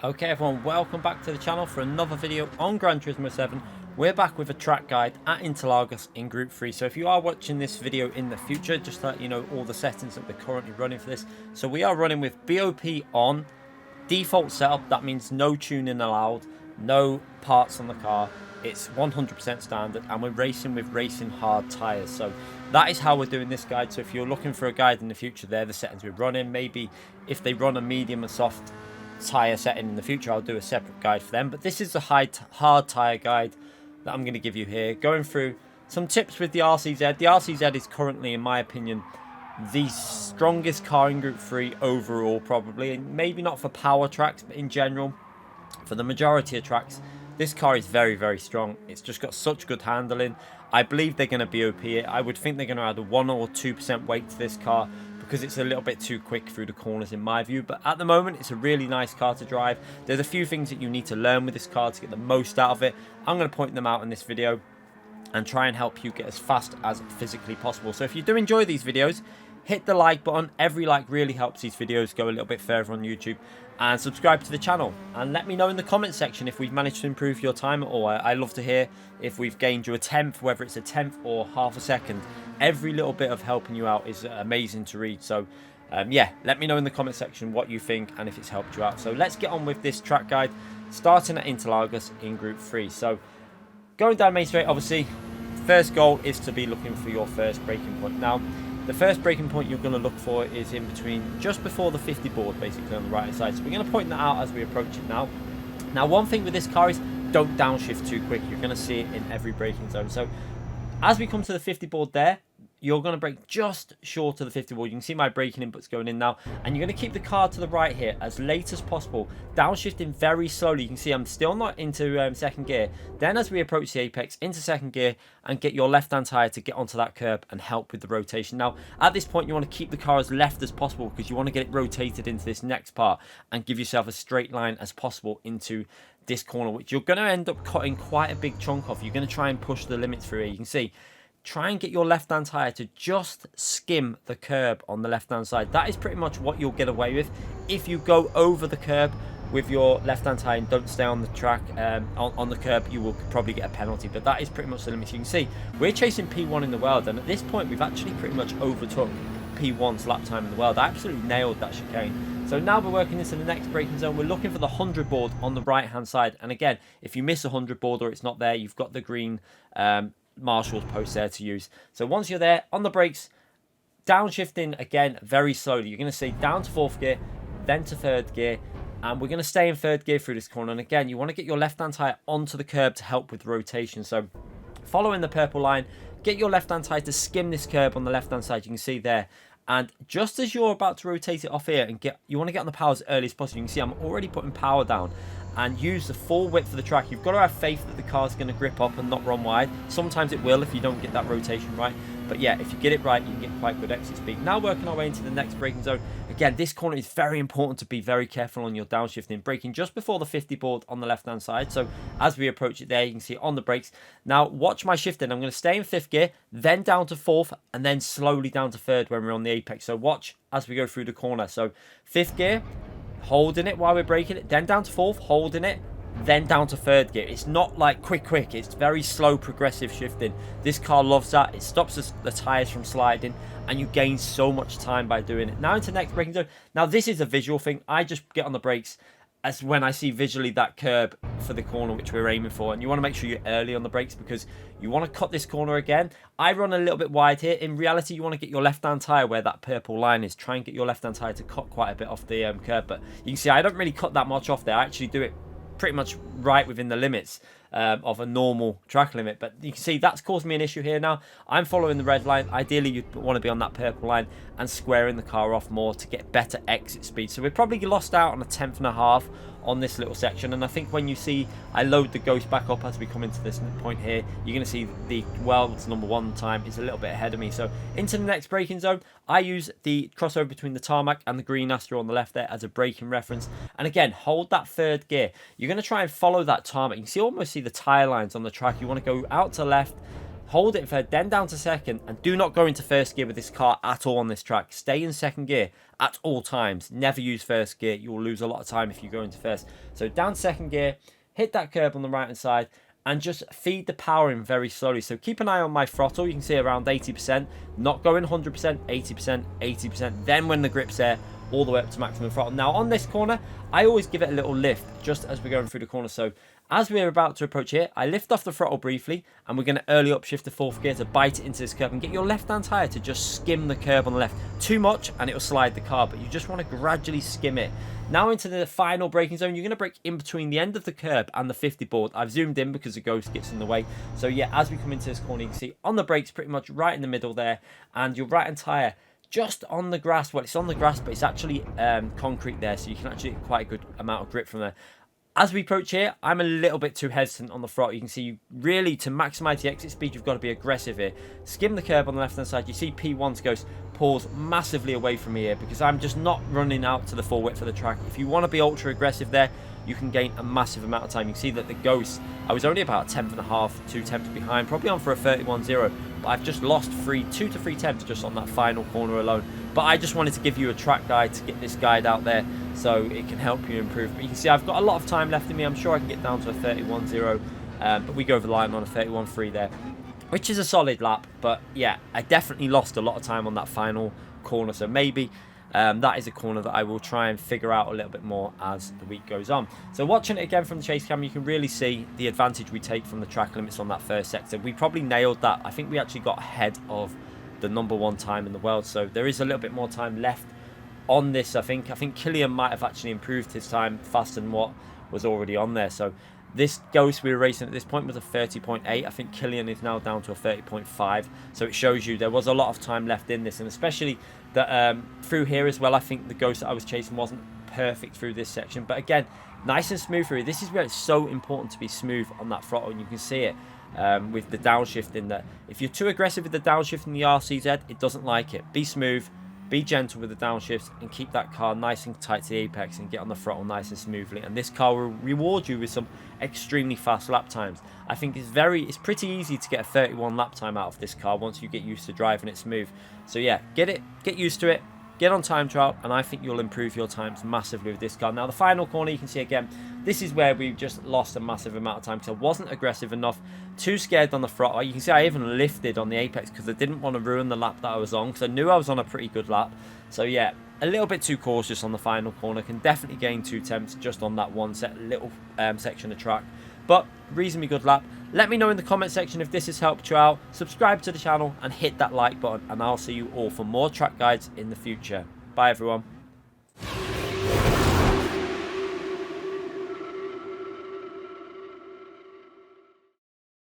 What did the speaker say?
Okay everyone, welcome back to the channel for another video on Gran Turismo 7. We're back with a track guide at Interlagos in Group 3. So if you are watching this video in the future, just to let you know all the settings that we're currently running for this. So we are running with BOP on, default setup, that means no tuning allowed, no parts on the car. It's 100% standard, and we're racing with racing hard tyres. So that is how we're doing this guide. So if you're looking for a guide in the future, they're the settings we're running. Maybe if they run a medium and soft tire setting in the future, I'll do a separate guide for them, but this is the hard tire guide that I'm going to give you here, going through some tips with the RCZ. The RCZ is currently, in my opinion, the strongest car in Group 3 overall, probably, and maybe not for power tracks, but in general for the majority of tracks this car is very strong. It's just got such good handling. I believe they're going to BOP it. I would think they're going to add a 1 or 2% weight to this car, because it's a little bit too quick through the corners in my view. But at the moment, it's a really nice car to drive. There's a few things that you need to learn with this car to get the most out of it. I'm going to point them out in this video and try and help you get as fast as physically possible. So if you do enjoy these videos, hit the like button. Every like really helps these videos go a little bit further on YouTube. And subscribe to the channel. And let me know in the comment section if we've managed to improve your time at all. I love to hear if we've gained you a tenth, whether it's a tenth or half a second. Every little bit of helping you out is amazing to read. So yeah, let me know in the comment section what you think and if it's helped you out. So let's get on with this track guide, starting at Interlagos in Group 3. So going down Main Straight, obviously, first goal is to be looking for your first braking point. Now, the first braking point you're going to look for is in between, just before the 50 board, basically on the right hand side. So we're going to point that out as we approach it now. Now, one thing with this car is don't downshift too quick. You're going to see it in every braking zone. So as we come to the 50 board there, you're going to brake just short of the 50 board. You can see my braking inputs going in now. And you're going to keep the car to the right here as late as possible. Downshifting very slowly. You can see I'm still not into second gear. Then as we approach the apex, into second gear and get your left-hand tyre to get onto that curb and help with the rotation. Now, at this point, you want to keep the car as left as possible because you want to get it rotated into this next part and give yourself a straight line as possible into this corner, which you're going to end up cutting quite a big chunk off. You're going to try and push the limits through here. You can see, try and get your left-hand tyre to just skim the curb on the left-hand side. That is pretty much what you'll get away with. If you go over the curb with your left-hand tyre and don't stay on the track, on the curb, you will probably get a penalty. But that is pretty much the limit. You can see we're chasing P1 in the world, and at this point we've actually pretty much overtook P1's lap time in the world. I absolutely nailed that chicane. So now we're working into the next braking zone. We're looking for the 100 board on the right-hand side. And again, if you miss a 100 board or it's not there, you've got the green Marshall's post there to use. So once you're there, on the brakes, downshifting again very slowly. You're going to see down to fourth gear, then to third gear, and we're going to stay in third gear through this corner. And again, you want to get your left-hand tyre onto the curb to help with rotation. So following the purple line, get your left-hand tyre to skim this curb on the left-hand side. You can see there. And just as you're about to rotate it off here and you want to get on the power as early as possible. You can see I'm already putting power down and use the full width of the track. You've got to have faith that the car's going to grip up and not run wide. Sometimes it will if you don't get that rotation right. But yeah, if you get it right, you can get quite good exit speed. Now working our way into the next braking zone. Again, this corner is very important to be very careful on your downshifting. Braking just before the 50 board on the left-hand side. So as we approach it there, you can see it on the brakes. Now watch my shifting. I'm going to stay in fifth gear, then down to fourth, and then slowly down to third when we're on the apex. So watch as we go through the corner. So fifth gear, holding it while we're braking it, then down to fourth, holding it, then down to third gear. It's not like quick. It's very slow, progressive shifting. This car loves that. It stops the tyres from sliding, and you gain so much time by doing it. Now into the next braking zone. Now this is a visual thing. I just get on the brakes as when I see visually that curb for the corner which we're aiming for. And you want to make sure you're early on the brakes because you want to cut this corner again. I run a little bit wide here. In reality, you want to get your left-hand tyre where that purple line is. Try and get your left-hand tyre to cut quite a bit off the curb. But you can see I don't really cut that much off there. I actually do it pretty much right within the limits of a normal track limit. But you can see that's caused me an issue here now. I'm following the red line. Ideally, you'd want to be on that purple line and squaring the car off more to get better exit speed. So we've probably lost out on a tenth and a half on this little section. And I think when you see I load the Ghost back up as we come into this point here, you're going to see the world's #1 time is a little bit ahead of me. So into the next braking zone, I use the crossover between the tarmac and the green Astra on the left there as a braking reference. And again, hold that third gear. You're going to try and follow that tarmac. You can see almost see the tyre lines on the track. You want to go out to left, hold it for then down to second, and do not go into first gear with this car at all on this track. Stay in second gear at all times. Never use first gear. You will lose a lot of time if you go into first. So down second gear, hit that curb on the right hand side, and just feed the power in very slowly. So keep an eye on my throttle. You can see around 80%, not going 100%, 80%, 80%. Then when the grip's there, all the way up to maximum throttle. Now on this corner, I always give it a little lift just as we're going through the corner. So as we're about to approach here, I lift off the throttle briefly, and we're going to early upshift to fourth gear to bite it into this curb and get your left-hand tyre to just skim the curb on the left. Too much and it will slide the car, but you just want to gradually skim it. Now into the final braking zone, you're going to brake in between the end of the curb and the 50 board. I've zoomed in because the ghost gets in the way. So yeah, as we come into this corner, you can see on the brakes pretty much right in the middle there, and your right-hand tyre just on the grass. Well, it's on the grass, but it's actually concrete there, so you can actually get quite a good amount of grip from there. As we approach here, I'm a little bit too hesitant on the throttle. You can see, really, to maximise the exit speed, you've got to be aggressive here. Skim the curb on the left-hand side. You see P1's Ghost pulls massively away from me here because I'm just not running out to the full width of the track. If you want to be ultra-aggressive there, you can gain a massive amount of time. You can see that the Ghost, I was only about a tenth and a half, 2 tenths behind, probably on for a 31.0, but I've just lost 2 to 3 tenths just on that final corner alone. But I just wanted to give you a track guide to get this guide out there so it can help you improve. But you can see I've got a lot of time left in me. I'm sure I can get down to a 31.0, but we go over the line on a 31.3 there, which is a solid lap. But yeah, I definitely lost a lot of time on that final corner, so maybe that is a corner that I will try and figure out a little bit more as the week goes on. So watching it again from the chase cam, you can really see the advantage we take from the track limits on that first sector. We probably nailed that. I think we actually got ahead of the #1 time in the world, so there is a little bit more time left on this. I think Killian might have actually improved his time faster than what was already on there. So this Ghost we were racing at this point was a 30.8. I think Killian is now down to a 30.5. So it shows you there was a lot of time left in this, and especially that through here as well. I think the Ghost that I was chasing wasn't perfect through this section, but again, nice and smooth through. This is where it's so important to be smooth on that throttle, and you can see it with the downshift in there. If you're too aggressive with the downshift in the RCZ, it doesn't like it. Be smooth, be gentle with the downshifts, and keep that car nice and tight to the apex and get on the throttle nice and smoothly, and this car will reward you with some extremely fast lap times. I think it's pretty easy to get a 31 lap time out of this car once you get used to driving it smooth. So yeah, get used to it, get on time trial, and I think you'll improve your times massively with this car. Now the final corner, you can see again, this is where we just lost a massive amount of time because I wasn't aggressive enough, too scared on the throttle. You can see I even lifted on the apex because I didn't want to ruin the lap that I was on, because I knew I was on a pretty good lap. So yeah, a little bit too cautious on the final corner. Can definitely gain 2 tenths just on that one little section of track, but reasonably good lap. Let me know in the comment section if this has helped you out. Subscribe to the channel and hit that like button, and I'll see you all for more track guides in the future. Bye everyone.